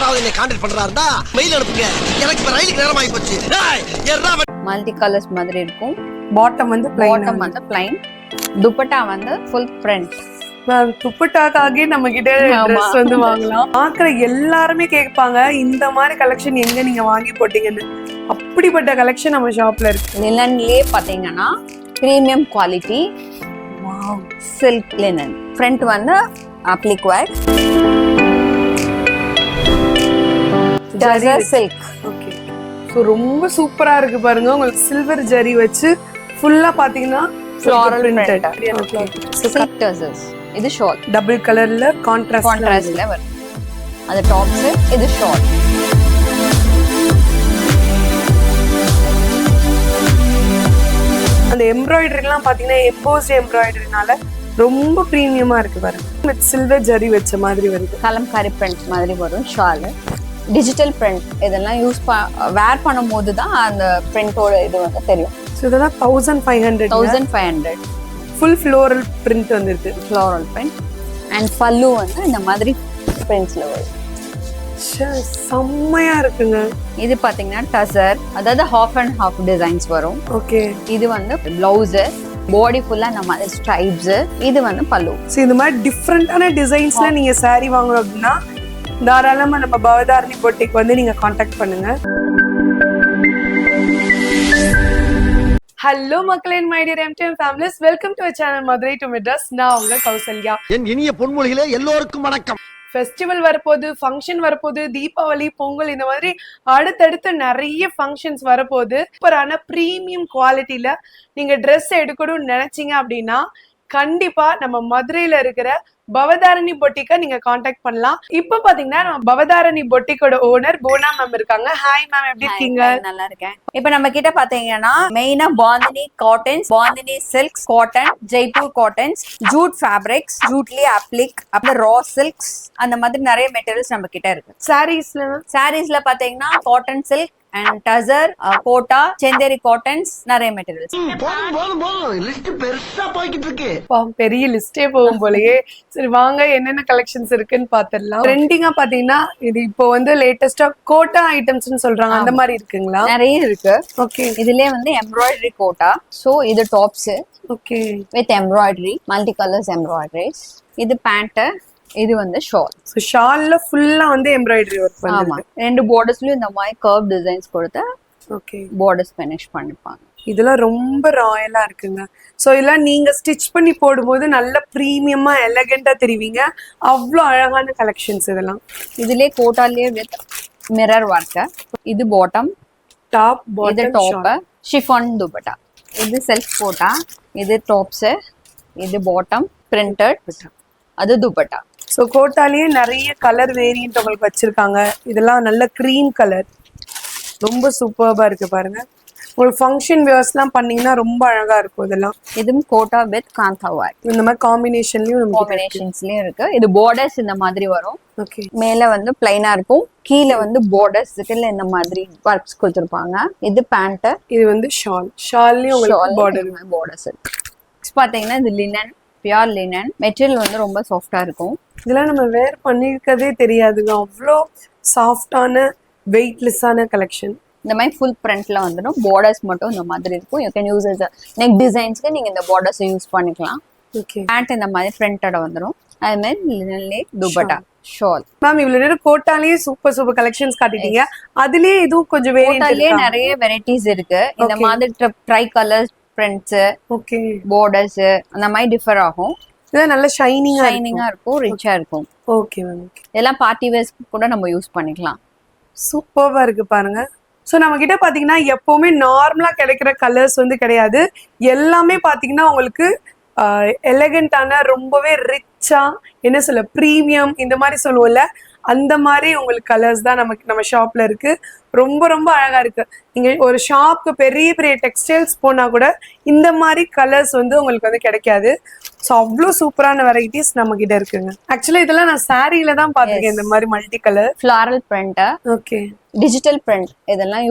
யாராவது என்ன contact பண்றாருந்தா mail அனுப்புங்க. எனக்கு இப்ப ரயிலுக்கு நேரம் ஆகி போச்சு. மல்டி கலர்ஸ் மாதிரி இருக்கும். பாட்டம் வந்து பிளைன். துப்பட்டா வந்து ஃபுல் பிரிண்ட். துப்பட்டாக்காக நம்ம கிட்ட ட்ரெஸ் வந்து வாங்கலாம். பாக்குற எல்லாருமே கேட்பாங்க இந்த மாதிரி கலெக்ஷன் எங்க நீங்க வாங்கி போட்டீங்கன்னு. அப்படிப்பட்ட கலெக்ஷன் நம்ம ஷாப்ல இருக்கு. லினன்லயே பாத்தீங்கன்னா premium quality silk linen. Front வந்து applique work tussar silk. Okay, so ரொம்ப சூப்பரா இருக்கு பாருங்க. உங்களுக்கு சில்வர் ஜரி வச்சு ஃபுல்லா பாத்தீங்கன்னா ஃப்ளாரல் பிரிண்டட் சில்க் டசர்ஸ். இது ஷால் டபுள் கலர்ல கான்ட்ராஸ்ட்ல வரும். அது டாப்ஸ், இது ஷால். அந்த எம்ப்ராய்டரிலாம் பாத்தீங்கன்னா எம்போஸ்ட் எம்ப்ராய்டரினால ரொம்ப பிரீமியமா இருக்கு பாருங்க. வித் சில்வர் ஜரி வச்ச மாதிரி வருது. கலம்காரி பிரிண்ட் மாதிரி வரும் ஷால். டிஜிட்டல் பிரிண்ட் இதெல்லாம் வேர் பண்ணும்போது தான் அந்த பிரிண்டோட இது வந்து தெரியும். ஸோ இதெல்லாம் 1500 ஃபுல் ஃப்ளோரல் பிரிண்ட் வந்துருக்கு. ஃப்ளோரல் பிரிண்ட் அண்ட் பல்லு வந்து இந்த மாதிரி பிரிண்ட்ஸ்ல வரும். செம்மையா இருக்குங்க. இது பாத்தீங்கன்னா டசர், அதாவது ஹாஃப் அண்ட் ஹாஃப் டிசைன்ஸ் வரும். ஓகே, இது வந்து பிளவுஸ், பாடி ஃபுல்லா இந்த மாதிரி ஸ்ட்ரைப்ஸ். இது வந்து பல்லு. ஸோ இந்த மாதிரி டிஃப்ரெண்டான டிசைன்ஸ்ல நீங்க சாரி வாங்கணும் அப்படின்னா தாராளமா நம்ம பவதாரணி பொட்டிக்கு வந்து நீங்க காண்டாக்ட் பண்ணுங்க. ஹலோ மக்களே, my dear MTM families, welcome to channel Madurai to Madras. நான் உங்க கௌசல்யா. என் இனிய பொன்மொழிகளே எல்லோருக்கும் வணக்கம். ஃபெஸ்டிவல் வரப்போகுது, ஃபங்க்ஷன் வரப்போகுது, தீபாவளி, பொங்கல், இந்த மாதிரி அடுத்தடுத்து நிறைய ஃபங்க்ஷன்ஸ் வரப்போகுது. சூப்பரான ப்ரீமியம் குவாலிட்டியில நீங்க ட்ரெஸ் எடுக்கணும்னு நினைச்சீங்க அப்படின்னா கண்டிப்பா நம்ம மதுரையில இருக்கிற பவதாரணி பொட்டிக்க நீங்க காண்டாக்ட் பண்ணலாம். இப்ப பாத்தீங்கன்னா நம்ம பவதாரணி பொட்டிக்கோட ஓனர் போனா மேம் இருக்காங்க. ஹாய் மேம், எப்படி இருக்கீங்க? நல்லா இருக்கேன். இப்ப நம்ம கிட்ட பாத்தீங்கன்னா மெயினா bandhani cottons, bandhani silks, cotton, Jaipur cottons, jute fabrics, ஜூட்லி அப்ளிக், அப்புறம் ரா சில்க்ஸ், அந்த மாதிரி நிறைய மெட்டீரியல்ஸ் நம்ம கிட்ட இருக்கு. சாரீஸ்ல பாத்தீங்கன்னா cotton silk and tussar, Kota, Chanderi cottons, நிறைய மெட்டீரியல்ஸ். பெரிய லிஸ்டே போகும் போலயே. சரி வாங்க, என்னென்ன கலெக்ஷன்ஸ் இருக்குன்னு பாத்திரலாம். ட்ரெண்டிங்கா பாத்தீங்கன்னா இது இப்போ வந்து லேட்டஸ்டா கோட்டா ஐட்டம்ஸ்னு சொல்றாங்க, அந்த மாதிரி இருக்குங்களா? நிறைய இருக்கு. ஓகே, இதுலயே வந்து எம்ப்ராய்டரி கோட்டா. சோ இது tops okay with embroidery, multi colours embroideries. இது பேண்ட், இது வந்து ஷால். சோ ஷால்ல ஃபுல்லா வந்து எம்ப்ராய்டரி வர்க் ஆமா, ரெண்டு பார்டர்ஸ்லயும் இந்த மாதிரி கர்வ் டிசைன்ஸ் கொடுத்து ஓகே பார்டர்ஸ் ஃபினிஷ் பண்ணிப்பாங்க. இதெல்லாம் ரொம்ப ராயலா இருக்குங்க. சோ இதெல்லாம் நீங்க ஸ்டிச் பண்ணி போடும்போது நல்ல பிரீமியமா எலகண்டா தெரிவிங்க. அவ்வளோ அழகான கலெக்ஷன்ஸ் இதெல்லாம். இதுலயே கோட்டாலயே வித் மிரர் ஒர்க். இது பாட்டம், டாப், இது டாப், ஷிஃபான் துப்பட்டா. இது செல்ஃப் கோட்டா, இது டாப்ஸ், இது பாட்டம் பிரிண்டட், அது துப்பட்டா. ஸோ கோட்டாலேயே நிறைய கலர் வேரியன்ட் உங்களுக்கு வச்சிருக்காங்க. இதெல்லாம் நல்ல க்ரீம் கலர், ரொம்ப சூப்பர்பா இருக்கு பாருங்க. உங்களுக்கு ஃபங்க்ஷன் வியர்ஸ்லாம் பண்ணீங்கன்னா ரொம்ப அழகா இருக்கும். இதெல்லாம் இதுவும் கோட்டா வித் காந்தா ஒர்க். இந்த மாதிரி காம்பினேஷன்ஸ்லயும் இருக்கு. இது பார்டர்ஸ் இந்த மாதிரி வரும். ஓகே, மேல வந்து பிளைனா இருக்கும், கீழே வந்து பார்டர்ஸ் இந்த மாதிரி ஒர்க்ஸ் கொடுத்துருப்பாங்க. இது பேண்ட், இது வந்து ஷால்லயும் உங்களுக்கு பார்டர்ஸ் இருக்கு. பாத்தீங்கன்னா இது லினன், பியூர் லினன் மெட்டீரியல் வந்து ரொம்ப சாஃப்டா இருக்கும். இதெல்லாம் நம்ம வேர் பண்ணிருக்கதே தெரியாதுங்க. அவ்வளோ சாஃப்டான வெயிட்லெஸ்ஸான கலெக்ஷன். இந்த மாதிரி ஃபுல் பிரிண்ட்ல வந்துடும். பார்டர்ஸ் மட்டும் இந்த மாதிரி இருக்கும். You can use as neck டிசைன்ஸ்க்கு நீங்க இந்த பார்டர்ஸ் யூஸ் பண்ணிக்கலாம். ஓகே, பேண்ட் இந்த மாதிரி பிரிண்டட் வந்துடும். அது மாதிரி லினன்லே துப்பட்டா, ஷால். மேம் இவ்வளவு நேரம் கோட்டாலேயே சூப்பர் கலெக்ஷன்ஸ் காட்டிட்டீங்க. அதுலயே இதுவும் கொஞ்சம் கோட்டாலேயே நிறைய வெரைட்டிஸ் இருக்கு. இந்த மாதிரி try colours prints, okay, borders அந்த மாதிரி டிஃபர் ஆகும். இதெல்லாம் நல்ல ஷைனிங்கா இருக்கும், ரிச்சா இருக்கும். ஓகே மேம், இதெல்லாம் பார்ட்டி வேர்ஸ்க்கு கூட நம்ம யூஸ் பண்ணிக்கலாம். சூப்பர்வா இருக்கு பாருங்க. ஸோ நம்ம கிட்ட பாத்தீங்கன்னா எப்பவுமே நார்மலா கிடைக்கிற கலர்ஸ் வந்து கிடையாது. எல்லாமே பாத்தீங்கன்னா உங்களுக்கு எலகண்டான, ரொம்பவே ரிச்சா, என்ன சொல்ல, ப்ரீமியம், இந்த மாதிரி சொல்லுவோம்ல, அந்த மாதிரி உங்களுக்கு கலர்ஸ் தான் நம்ம ஷாப்ல இருக்கு. ரொம்ப ரொம்ப அழகா இருக்கு. நீங்க ஒரு ஷாப்க்கு பெரிய பெரிய டெக்ஸ்டைல்ஸ் போனா கூட இந்த மாதிரி கலர்ஸ் வந்து உங்களுக்கு வந்து கிடைக்காது. ஸோ அவ்வளோ சூப்பரான வெரைட்டிஸ் நம்ம கிட்ட இருக்குங்க. ஆக்சுவலா இதெல்லாம் நான் சாரியில தான் பாத்துருக்கேன், இந்த மாதிரி multi colour floral print, okay, digital print. இதெல்லாம்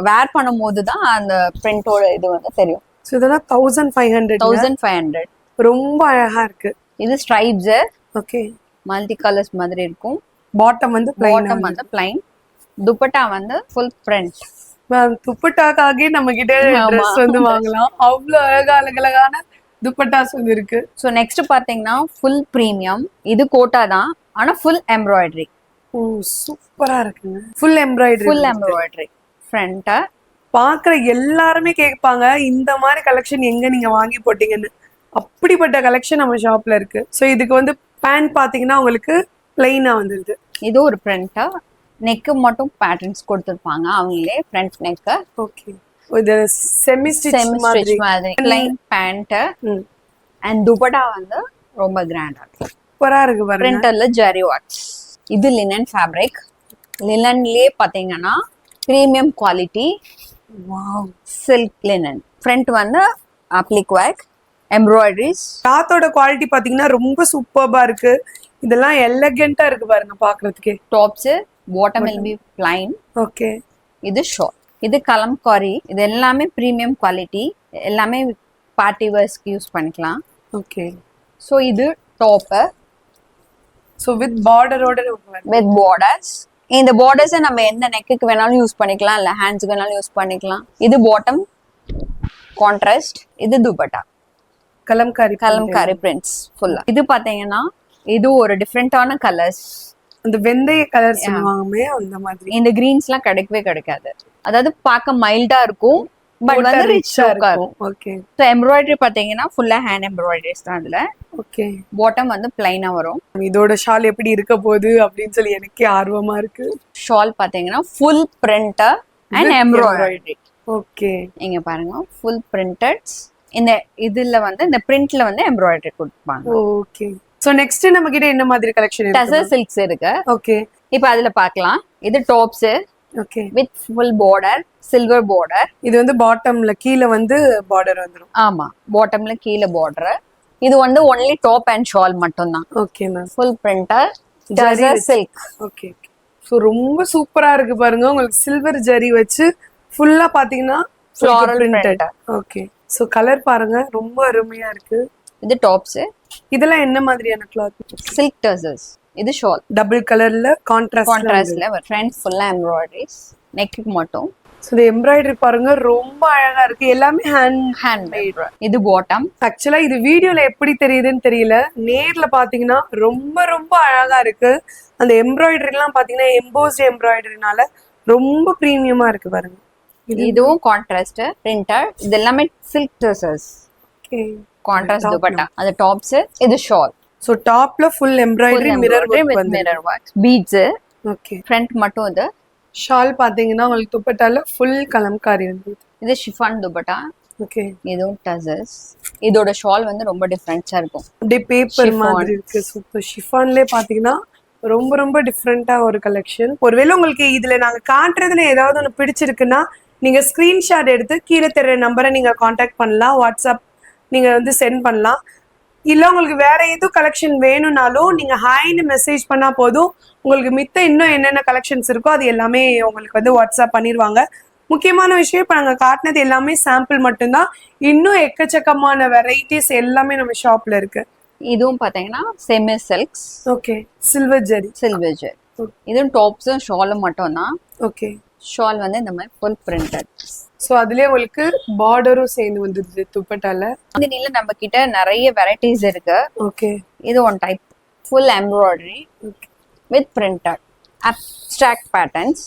வேர் பண்ணும் போது தான் அந்த பிரிண்டோட இது வந்து தெரியும். ஸோ இதெல்லாம் 1500 ரொம்ப அழகா இருக்கு. இது ஸ்ட்ரைப்ஸ், ஓகே, மல்டி கலர்ஸ் மாதிரி இருக்கும். பாட்டம் வந்து பாட்டம் வந்து பிளைன், துப்பட்டா வந்து ஃபுல் பிரிண்ட். துப்பட்டாக்காக நம்ம கிட்ட ட்ரெஸ் வந்து வாங்கலாம். அவ்வளவு அழகான துப்பட்டாஸ் வந்து இருக்கு. ஸோ நெக்ஸ்ட் பாத்தீங்கன்னா ஃபுல் பிரீமியம். இது கோட்டா தான், ஆனா ஃபுல் எம்ப்ராய்டரி. ஓ சூப்பரா இருக்குங்க. Full embroidery. Full embroidery front. பாக்குற எல்லாருமே கேட்பாங்க இந்த மாதிரி கலெக்ஷன் எங்க நீங்க வாங்கி போட்டீங்கன்னு. அப்படிப்பட்ட கலெக்ஷன் நம்ம ஷாப்ல இருக்கு. ஸோ இதுக்கு வந்து பேண்ட் பாத்தீங்கன்னா உங்களுக்கு பிளைனா வந்துருது. இது ஒரு பிரிண்ட். நெக்கு மட்டும் பேட்டர்ன்ஸ் கொடுத்துருப்பாங்க அவங்களே, ஃப்ரண்ட் நெக். ஓகே, இது செமி ஸ்டிச் மாதிரி பிளைன் பேண்ட். அண்ட் துப்பட்டா வந்து ரொம்ப கிராண்டா இருக்கு. சூப்பரா இருக்கு பாருங்க. பிரிண்டர்ல ஜரி ஒர்க்ஸ். இது லினன் ஃபேப்ரிக். லினன்லயே பாத்தீங்கன்னா premium quality. Wow, silk linen. Front வந்து அப்ளிக் ஒர்க், எம்ப்ராய்டரிஸ். கிளாத்தோட குவாலிட்டி பாத்தீங்கன்னா ரொம்ப சூப்பர்பா இருக்கு. இதெல்லாம் எலகென்ட்டா இருக்கு பாருங்க பாக்குறதுக்கே. Tops bottom will be plain. Okay, இது ஷார்ட். இது கலம்காரி. இது எல்லாமே பிரீமியம் குவாலிட்டி, எல்லாமே பார்ட்டி வேர்ஸ்க்கு யூஸ் பண்ணிக்கலாம். ஓகே. ஸோ இது டாப் ஸோ வித் பார்டரோட வித் பார்டர்ஸ். இந்த பார்டர்ஸை நம்ம எந்த நெக்குக்கு வேணாலும் யூஸ் பண்ணிக்கலாம், இல்லை ஹேண்ட்ஸ்க்கு வேணாலும் யூஸ் பண்ணிக்கலாம். இது பாட்டம் கான்ட்ராஸ்ட். இது துப்பட்டா கலம்காரி பிரிண்ட்ஸ் ஃபுல்லா. இது பாத்தீங்கன்னா இது ஒரு டிஃப்ரெண்டான கலர்ஸ். அந்த வெந்தய கலர் சொல்லுவாங்கமே அந்த மாதிரி. இந்த கிரீன்ஸ்லாம் கிடைக்கவே கிடைக்காது. அதாவது பார்க்க மைல்டா இருக்கும், பட் வந்து ரிச்சா இருக்கும். ஓகே. ஸோ எம்ப்ராய்டரி பாத்தீங்கன்னா ஃபுல்லா ஹேண்ட் எம்ப்ராய்டரிஸ் தான் அதுல. ஓகே. பாட்டம் வந்து பிளைனா வரும். இதோட ஷால் எப்படி இருக்க போகுது அப்படின்னு சொல்லி எனக்கே ஆர்வமா இருக்கு. ஷால் பாத்தீங்கன்னா full print and embroidery. Okay, இங்க பாருங்க ஃபுல் பிரிண்டட்ஸ். இந்த இதுல வந்து இந்த பிரிண்ட்ல வந்து எம்ப்ராய்டரி கொடுப்பாங்க. ஓகே. சோ நெக்ஸ்ட் நம்ம கிட்ட என்ன மாதிரி கலெக்ஷன் இருக்கு? டசர் சில்க்ஸ் இருக்கு. ஓகே. இப்போ அதுல பார்க்கலாம். இது tops. Okay. With full border, silver border. இது வந்து பாட்டம்ல கீழ வந்து பார்டர் வந்துரும். ஆமா, பாட்டம்ல கீழ border. இது வந்து only டாப் அண்ட் ஷால் மட்டும் தான். Okay ma'am. Full printer tussar silk. Okay. So ரொம்ப சூப்பரா இருக்கு பாருங்க. உங்களுக்கு சில்வர் ஜரி வச்சு ஃபுல்லா பாத்தீங்கன்னா floral printed. Print. Okay. So colour பாருங்க ரொம்ப அருமையா இருக்கு. இது டாப்ஸ். இதெல்லாம் என்ன மாதிரியான கிளாத்? சில்க் டசர்ஸ். இது ஷால் டபுள் கலர்ல கான்ட்ராஸ்ட்ல ஃப்ரண்ட் ஃபுல்லா எம்ப்ராய்டரிஸ். நெக்கு மட்டும். சோ இந்த எம்ப்ராய்டரி பாருங்க ரொம்ப அழகா இருக்கு. எல்லாமே ஹேண்ட் மேட். இது பாட்டம். ஆக்சுவலா இது வீடியோல எப்படி தெரியுதுன்னு தெரியல, நேர்ல பாத்தீங்கன்னா ரொம்ப ரொம்ப அழகா இருக்கு. அந்த எம்ப்ராய்டரி எல்லாம் பாத்தீங்கன்னா எம்போஸ்ட் எம்ப்ராய்டரினால ரொம்ப பிரீமியமா இருக்கு பாருங்க. இதுவும் கான்ட்ராஸ்ட் பிரிண்டர். இது எல்லாமே silk tussars. Okay. Contrast dupatta. அது டாப்ஸ். இது ஷால். சோ டாப்ல ஃபுல் எம்ப்ராய்டரி மிரர் வர்க் வந்து mirror work beads. Okay. Front மட்டும். இது ஷால் பாத்தீங்கன்னா உங்களுக்கு துப்பட்டால ஃபுல் கலம்காரி வந்து. இது ஷிஃபான் துப்பட்டா. ஓகே. இதுவும் டசர்ஸ். இதோட ஷால் வந்து ரொம்ப டிஃபரெண்டா இருக்கும். அப்படியே பேப்பர் மாதிரி இருக்கு. சூப்பர். ஷிஃபான்லயே பாத்தீங்கன்னா ரொம்ப ரொம்ப டிஃப்ரெண்டா ஒரு கலெக்ஷன். ஒருவேளை உங்களுக்கு இதுல நாங்க காட்டுறதுல ஏதாவது ஒன்று பிடிச்சிருக்குன்னா நீங்க ஸ்கிரீன்ஷாட் எடுத்து கீழே தெரிய நம்பரை நீங்க காண்டாக்ட் பண்ணலாம். வாட்ஸ்அப் நீங்க வந்து சென்ட் பண்ணலாம். இல்ல உங்களுக்கு வேற எதுவும் கலெக்ஷன் வேணும்னாலும் நீங்க ஹாய்னு மெசேஜ் பண்ணா போதும். உங்களுக்கு மித்த இன்னும் என்னென்ன கலெக்ஷன்ஸ் இருக்கோ அது எல்லாமே உங்களுக்கு வந்து வாட்ஸ்அப் பண்ணிடுவாங்க. முக்கியமான விஷயம் இப்ப நாங்க காட்டினது எல்லாமே சாம்பிள் மட்டும்தான். இன்னும் எக்கச்சக்கமான வெரைட்டிஸ் எல்லாமே நம்ம ஷாப்ல இருக்கு. இதுவும் பாத்தீங்கன்னா semi silks. Okay. Silver zari. இதுவும் டாப்ஸும் ஷாலும் மட்டும் தான். ஓகே. ஷால் வந்து இந்த மாதிரி ஃபுல் பிரிண்டட். சோ அதுலயே உங்களுக்கு பார்டரும் சேர்ந்து வந்துருது துப்பட்டால. இதுல நம்ம கிட்ட நிறைய வெரைட்டிஸ் இருக்கு. ஓகே. இது one type full embroidery with printed abstract patterns.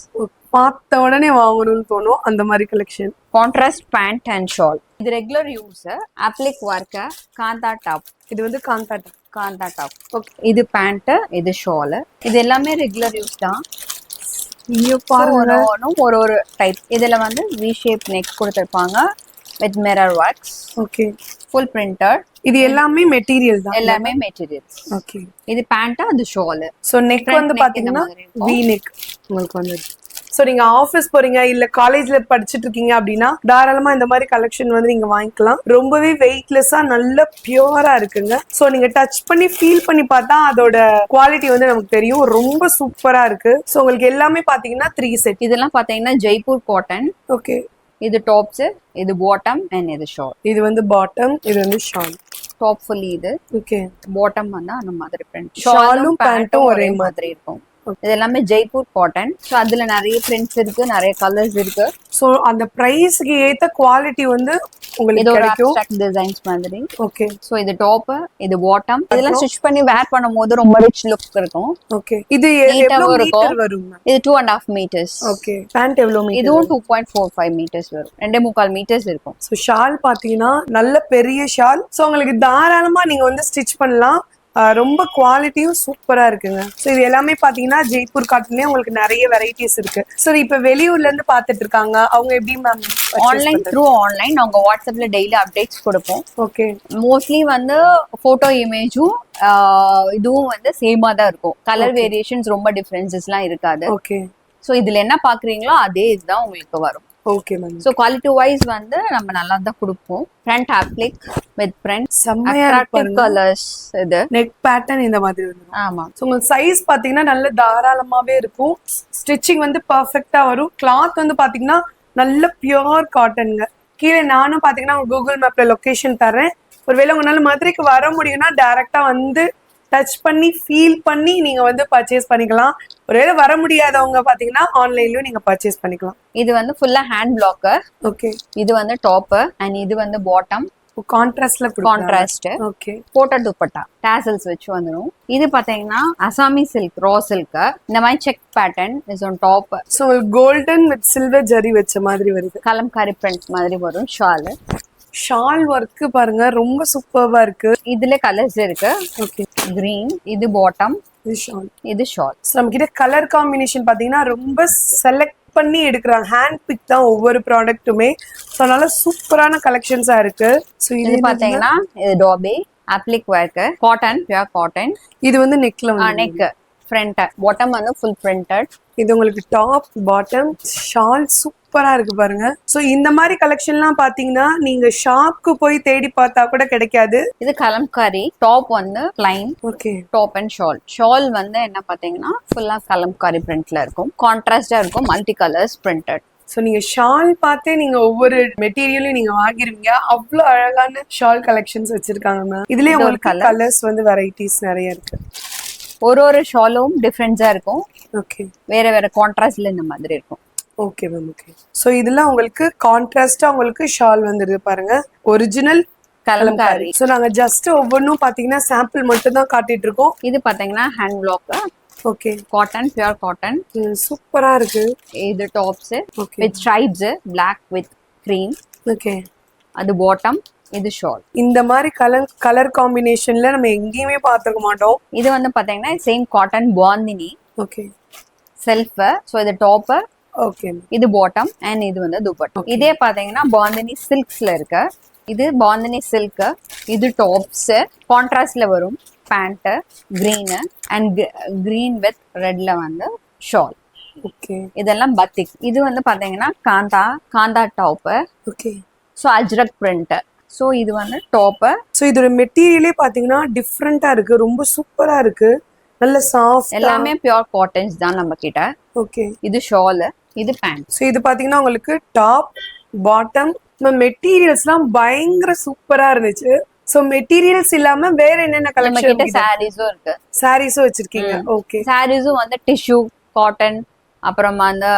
பார்த்த உடனே வாங்கணும்னு தோணும் அந்த மாதிரி collection. Contrast pant and shawl. இது regular use applique work kantha top. இது வந்து காந்தா டாப். ஓகே. இது பேண்ட், இது ஷால். இது எல்லாமே ரெகுலர் யூஸ் தான். ஒரு ஒரு டைப். இதுல வந்து வி ஷேப் நெக் கொடுத்திருப்பாங்க with mirror works. Okay. Full printer. இது எல்லாமே மெட்டீரியல் தான். எல்லாமே மெட்டீரியல்ஸ். ஓகே. இது பேண்ட், அது ஷால். சோ நெக் வந்து பாத்தீங்கன்னா வி நெக் உங்களுக்கு வந்து. சோ நீங்க ஆபீஸ் போறீங்க இல்ல காலேஜ்ல படிச்சிட்டு இருக்கீங்க அப்படின்னா தாராளமா இந்த மாதிரி கலெக்ஷன் வந்து நீங்க வாங்கிக்கலாம். ரொம்பவே வெயிட்லெஸ்ஸா நல்ல பியூரா இருக்குங்க. சோ நீங்க டச் பண்ணி ஃபீல் பண்ணி பார்த்தா அதோட குவாலிட்டி வந்து நமக்கு தெரியும். ரொம்ப சூப்பரா இருக்கு. சோ உங்களுக்கு எல்லாமே பாத்தீங்கன்னா 3 செட். இதெல்லாம் பாத்தீங்கன்னா ஜெய்ப்பூர் காட்டன். ஓகே. இது டாப்ஸ், இது பாட்டம் அண்ட் இது ஷால். இது வந்து பாட்டம், இது வந்து ஷால். டாப் ஃபுல்லி இது. ஓகே. பாட்டம் வந்து அந்த மாதிரி பிரிண்ட். ஷாலும் பேண்ட்டும் ஒரே மாதிரி இருக்கும். இது எல்லாமே ஜெய்ப்பூர் காட்டன். ஸோ அதுல நிறைய பிரிண்ட்ஸ் இருக்கு, நிறைய கலர்ஸ் இருக்கு. ஸோ அந்த பிரைஸ்க்கு ஏத்த குவாலிட்டி வந்து இது உங்களுக்கு ஒரு கிடைக்கும். அப்ஸ்ட்ராக்ட் டிசைன்ஸ் மாதிரி. ஓகே ஸோ இது டாப், இது பாட்டம். இதெல்லாம் ஸ்டிச் பண்ணி வேர் பண்ணும்போது ரொம்ப ரிச் லுக் இருக்கும். ஓகே இது Neat-ஆவும் எவ்வளவு இருக்கும். மீட்டர் வரும்? இது 2.5 meters. ஓகே பேண்ட் எவ்வளவு மீட்டர்? இதுவும் 2.45 meters வரும். 2.25 meters இருக்கும். ஸோ ஷால் பாத்தீங்கன்னா நல்ல பெரிய ஷால். ஸோ உங்களுக்கு தாராளமா நீங்க வந்து ஸ்டிச் பண்ணலாம். ரொம்ப குவாலிட்டியும் சூப்பரா இருக்குங்க. ஸோ இது எல்லாமே பாத்தீங்கன்னா ஜெய்ப்பூர் காட்டன்லயே உங்களுக்கு நிறைய வெரைட்டிஸ் இருக்கு. ஸோ இப்போ வெளியூர்ல இருந்து பாத்துட்டு இருக்காங்க, அவங்க எப்படி மேம்? ஆன்லைன் த்ரூ ஆன்லைன் நாங்க வாட்ஸ்அப்ல டெய்லி அப்டேட்ஸ் கொடுப்போம். ஓகே மோஸ்ட்லி வந்து போட்டோ இமேஜும் இதுவும் வந்து சேமா தான் இருக்கும். கலர் வேரியேஷன்ஸ் ரொம்ப டிஃபரன்சஸ்லாம் இருக்காது. ஓகே ஸோ இதுல என்ன பாக்குறீங்களோ அதே இதுதான் உங்களுக்கு வரும். Okay ma'am. So quality wise வந்து நம்ம நல்லா தான் கொடுப்போம். ஃப்ரண்ட் அப்ளிக் வித் பிரிண்ட், செம்மையா இருக்கு அட்ராக்டிவ் பாருங்க. கலர்ஸ். இது நெக் பேட்டர்ன் இந்த மாதிரி வந்துரும். ஆமா. ஸோ உங்களுக்கு சைஸ் பாத்தீங்கன்னா நல்ல தாராளமாவே இருக்கும். ஸ்டிச்சிங் வந்து பர்ஃபெக்டா வரும். கிளாத் வந்து பாத்தீங்கன்னா நல்ல பியூர் காட்டனுங்க. கீழே நானும் பாத்தீங்கன்னா கூகுள் மேப்ல லொகேஷன் தரேன். ஒருவேளை உங்களால மதுரைக்கு வர முடியும்னா டைரக்டா வந்து டச் பண்ணி ஃபீல் பண்ணி நீங்க வந்து பர்ச்சேஸ் பண்ணிக்கலாம். ஒருவேளை வர முடியாதவங்க பாத்தீங்கன்னா ஆன்லைன்லயும் நீங்க பர்ச்சேஸ் பண்ணிக்கலாம். இது வந்து ஃபுல்லா ஹேண்ட் பிளாக்கர். ஓகே இது வந்து டாப் அண்ட் இது வந்து பாட்டம். கான்ட்ராஸ்ட்ல contrast. Okay photo dupatta tassels வச்சு வந்துடும். இது பாத்தீங்கன்னா அசாமி சில்க், ரா சில்க். இந்த மாதிரி check pattern is on top. So golden with silver zari வச்ச மாதிரி வருது. கலம்காரி பிரிண்ட் மாதிரி வரும். ஷால், ஷால் ஒர்க் பாருங்க ரொம்ப சூப்பர்வா இருக்கு. இதுல கலர்ஸ் இருக்கு. ஓகே கிரீன், இது பாட்டம், இது ஷால். இது ஷால். ஸோ நம்ம கிட்ட கலர் காம்பினேஷன் பாத்தீங்கன்னா ரொம்ப செலக்ட் பண்ணி எடுக்கிறாங்க. ஹேண்ட் பிக் தான் ஒவ்வொரு ப்ராடக்ட்டுமே. ஸோ அதனால சூப்பரான கலெக்ஷன்ஸா இருக்கு. ஸோ இது பாத்தீங்கன்னா இது debit அப்ளிக் work, cotton, pure cotton. இது வந்து நெக்ல நெக் ஃப்ரண்ட், பாட்டம் வந்து ஃபுல் பிரிண்டட். இது உங்களுக்கு டாப் பாட்டம் ஷால் சூப்பரா இருக்கு பாருங்க. சோ இந்த மாதிரி கலெக்ஷன்லாம் பாத்தீங்கன்னா நீங்க ஷாப்க்கு போய் தேடி பார்த்தா கூட கிடைக்காது. இது கலம்காரி. டாப் வந்து plain. Okay top and shawl. Shawl வந்து என்ன பாத்தீங்கன்னா ஃபுல்லா கலம்காரி பிரிண்ட்ல இருக்கும். கான்ட்ராஸ்டா இருக்கும். Multi colours printed. சோ நீங்க ஷால் பார்த்தே நீங்க ஒவ்வொரு மெட்டீரியலையும் நீங்க வாங்கிருவீங்க. அவ்வளவு அழகான ஷால் கலெக்ஷன்ஸ் வச்சிருக்காங்க மேம். இதுலயே உங்களுக்கு கலர்ஸ் வந்து வெரைட்டிஸ் நிறைய இருக்கு. ஒரு ஷாலும் டிஃபரன்ஸா இருக்கும். ஓகே வேற வேற கான்ட்ராஸ்ட்ல இந்த மாதிரி இருக்கும். Okay ma'am. ஓகே சோ இதுல உங்களுக்கு கான்ட்ராஸ்டா உங்களுக்கு ஷால் வந்துருது பாருங்க. ஒரிஜினல் கலம்காரி. சோ நாங்க ஜஸ்ட் ஒவ்வொன்றும் பாத்தீங்கன்னா சாம்பிள் மட்டும் தான் காட்டிட்டு இருக்கோம். இது பாத்தீங்கன்னா hand block. Okay cotton, pure cotton. சூப்பரா இருக்கு. இது tops okay with stripes, black with cream. Okay அது பாட்டம், இது ஷால். இந்த மாதிரி கலர் காம்பினேஷன்ல நம்ம எங்கேயுமே பார்த்துக்க மாட்டோம். இது வந்து பாத்தீங்கன்னா same cotton bandhani okay self. So இது டாப், ஓகே இது பாட்டம் அண்ட் இது வந்து துப்பட்டா. இதே பாத்தீங்கன்னா பாந்தினி சில்க்ஸ்ல இருக்கு. இது பாந்தினி சில்க். இது டாப்ஸ் கான்ட்ராஸ்ட்ல வரும். Pant green and green with ரெட்ல வந்து ஷால். ஓகே இதெல்லாம் பத்திக். இது வந்து பாத்தீங்கன்னா kantha top. Okay so Ajrakh print. So இது வந்து டாப். ஸோ இதோட மெட்டீரியலே பாத்தீங்கன்னா டிஃப்ரெண்டா இருக்கு. ரொம்ப சூப்பரா இருக்கு. நல்ல சாஃப்ட். எல்லாமே பியூர் காட்டன்ஸ் தான் நம்ம கிட்ட. ஓகே இது ஷால், இது பேண்ட். ஸோ இது பாத்தீங்கன்னா உங்களுக்கு டாப் பாட்டம். மெட்டீரியல்ஸ்லாம் பயங்கர சூப்பரா இருந்துச்சு. ஸோ மெட்டீரியல்ஸ் இல்லாம வேற என்னென்ன நம்ம கிட்ட கலெக்ஷன்? சாரீஸும் இருக்கு. சாரீஸும் வச்சிருக்கீங்க. ஓகே சாரீஸும் வந்து டிஷ்யூ காட்டன், அப்புறமா அந்த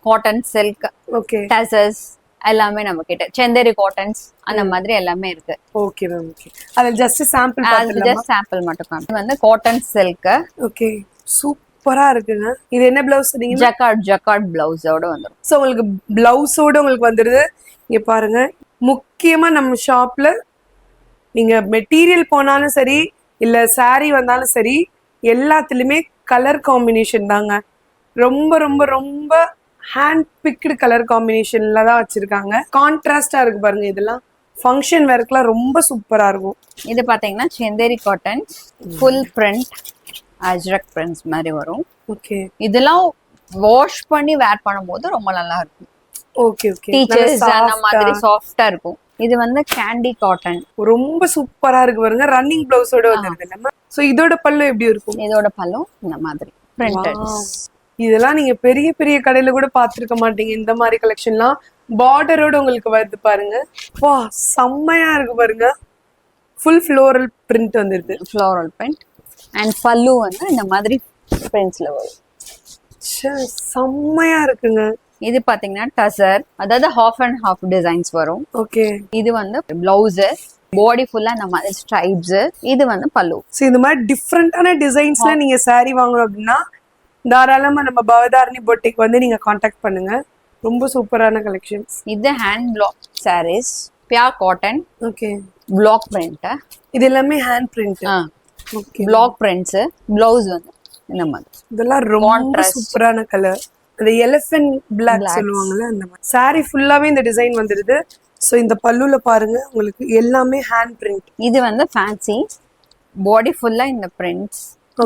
காட்டன் சில்க், ஓகே டசஸ் எல்லாமே நம்ம கிட்ட. செந்தேரி காட்டன்ஸ் அந்த மாதிரி எல்லாமே இருக்கு. Okay ma'am. ஓகே அது ஜஸ்ட் சாம்பிள் பார்த்துடலாமா? ஜஸ்ட் சாம்பிள் மட்டும் காமி. இது வந்து காட்டன் சில்க். ஓகே சூப்பரா இருக்குங்க. இது என்ன பிளவுஸ் சொன்னீங்க? ஜக்கார்ட் பிளவுஸோட வந்துரும். ஸோ உங்களுக்கு பிளவுஸோட உங்களுக்கு வந்துடுது. இங்க பாருங்க, முக்கியமா நம்ம ஷாப்ல நீங்க மெட்டீரியல் போனாலும் சரி இல்ல சாரி வந்தாலும் சரி எல்லாத்துலயுமே கலர் காம்பினேஷன் தாங்க. ரொம்ப ரொம்ப ரொம்ப ஹேண்ட் பிக்டு கலர் காம்பினேஷன்ல தான் வச்சிருக்காங்க. கான்ட்ராஸ்டா இருக்கு பாருங்க. இதெல்லாம் ஃபங்க்ஷன் வேர்க்குலாம் ரொம்ப சூப்பரா இருக்கும். இது பாத்தீங்கன்னா Chanderi cotton full print Ajrakh prints மாதிரி வரும். ஓகே இதெல்லாம் வாஷ் பண்ணி வேர் பண்ணும்போது ரொம்ப நல்லா இருக்கும். ஓகே ஓகே டீச்சர்ஸ் அந்த மாதிரி சாஃப்டா இருக்கும். இது வந்து கேண்டி காட்டன். ரொம்ப சூப்பரா இருக்கு பாருங்க. ரன்னிங் பிளவுஸோட வந்துருது இல்லம்மா? சோ இதோட பல்லு எப்படி இருக்கும்? இதோட பல்லும் இந்த மாதிரி பிரிண்டட். இதெல்லாம் நீங்க பெரிய பெரிய கடையில கூட பாத்துருக்க மாட்டீங்க. இந்த மாதிரி கலெக்ஷன்லாம் பார்டரோட உங்களுக்கு வருது பாருங்க. வா செம்மையா இருக்கு பாருங்க. ஃபுல் ஃப்ளோரல் பிரிண்ட் வந்துருது. ஃப்ளோரல் பிரிண்ட் அண்ட் பல்லு வந்து இந்த மாதிரி பிரிண்ட்ஸ்ல வரும். செம்மையா இருக்குங்க. இது பாத்தீங்கன்னா டசர், அதாவது ஹாஃப் அண்ட் ஹாஃப் டிசைன்ஸ் வரும். ஓகே. இது வந்து பிளவுஸ், பாடி ஃபுல்லா இந்த மாதிரி ஸ்ட்ரைப்ஸ். இது வந்து பல்லு. ஸோ இந்த மாதிரி டிஃப்ரெண்டான டிசைன்ஸ்ல நீங்க saree வாங்கணும் அப்படின்னா தாராளமா நம்ம பவதாரணி பொட்டிக் வந்து நீங்க காண்டாக்ட் பண்ணுங்க. ரொம்ப சூப்பரான கலெக்ஷன்ஸ். இது hand block sarees, pure cotton. Okay. Block print. இது எல்லாமே hand print. Okay. Block prints. Blouse வந்து இந்த மாதிரி. இதெல்லாம் ரொம்ப சூப்பரான கலர். அந்த எலிஃபென்ட் பிளாக் சொல்லுவாங்கல்ல அந்த மாதிரி. saree ஃபுல்லாவே இந்த டிசைன் வந்துடுது. ஸோ இந்த பல்லுல பாருங்க உங்களுக்கு எல்லாமே ஹேண்ட் பிரிண்ட். இது வந்து ஃபேன்சி, பாடி ஃபுல்லா இந்த பிரிண்ட்ஸ்.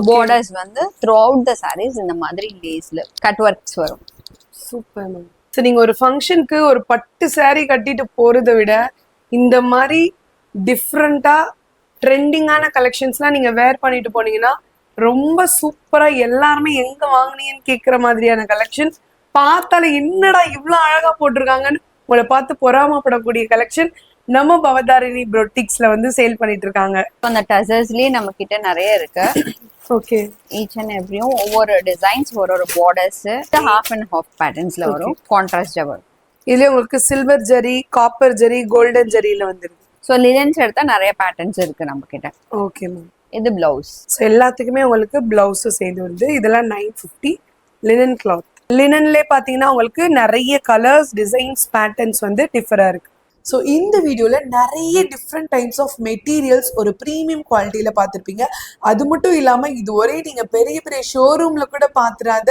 பார்டர்ஸ் வந்து த்ரூ அவுட் த sarees இந்த மாதிரி லேஸ்ல கட் ஒர்க்ஸ் வரும். Super ma'am. ஸோ நீங்க ஒரு ஃபங்க்ஷனுக்கு ஒரு பட்டு saree கட்டிட்டு போறதை விட இந்த மாதிரி டிஃப்ரெண்டா ட்ரெண்டிங்கான கலெக்ஷன்ஸ்லாம் நீங்க வேர் பண்ணிட்டு போனீங்கன்னா ரொம்ப சூப்பரா எல்லாருமே எங்க வாங்குனீங்கன்னு கேட்குற மாதிரியான கலெக்ஷன். பார்த்தாலே என்னடா இவ்வளோ அழகா போட்டிருக்காங்கன்னு உங்களை பார்த்து பொறாமப்படக்கூடிய கலெக்ஷன் நம்ம பவதாரணி பொட்டிக்ஸ்ல வந்து சேல் பண்ணிட்டு இருக்காங்க. அந்த டசர்ஸ்லயே நம்ம கிட்ட நிறைய இருக்கு. ஓகே. ஈச் அண்ட் எவ்ரியும் ஒவ்வொரு டிசைன்ஸ், ஒரு பார்டர்ஸ், ஹாஃப் அண்ட் ஹாஃப் பேட்டர்ன்ஸ்ல வரும். கான்ட்ராஸ்டா வரும். இதுல உங்களுக்கு silver zari, copper zari, golden ஜரியில வந்துருக்கு. ஸோ லினன்ஸ் எடுத்தா நிறைய பேட்டர்ன்ஸ் இருக்கு நம்ம கிட்ட. Okay ma'am. இது பிளவுஸ். ஸோ எல்லாத்துக்குமே உங்களுக்கு பிளவுஸ் சேர்ந்து வருது. இதெல்லாம் 950 லினன் கிளாத். லினன்லே பார்த்தீங்கன்னா உங்களுக்கு நிறைய கலர்ஸ், டிசைன்ஸ், பேட்டர்ன்ஸ் வந்து டிஃபரா இருக்கு. ஸோ இந்த வீடியோவில் நிறைய டிஃப்ரெண்ட் டைப்ஸ் ஆஃப் மெட்டீரியல்ஸ் ஒரு ப்ரீமியம் குவாலிட்டியில் பார்த்துருப்பீங்க. அது மட்டும் இல்லாமல் இது ஒரே நீங்கள் பெரிய பெரிய ஷோரூமில் கூட பார்த்துடாத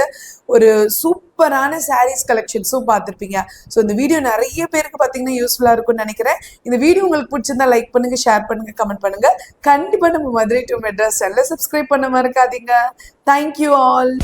ஒரு சூப்பரான சாரீஸ் கலெக்ஷன்ஸும் பார்த்துருப்பீங்க. ஸோ இந்த வீடியோ நிறைய பேருக்கு பார்த்தீங்கன்னா யூஸ்ஃபுல்லாக இருக்கும்னு நினைக்கிறேன். இந்த வீடியோ உங்களுக்கு பிடிச்சிருந்தா லைக் பண்ணுங்கள், ஷேர் பண்ணுங்கள், கமெண்ட் பண்ணுங்கள். கண்டிப்பாக நம்ம மதுரை டு மெட்ராஸ் சேனலை சப்ஸ்கிரைப் பண்ண மறக்காதீங்க. Thank you all.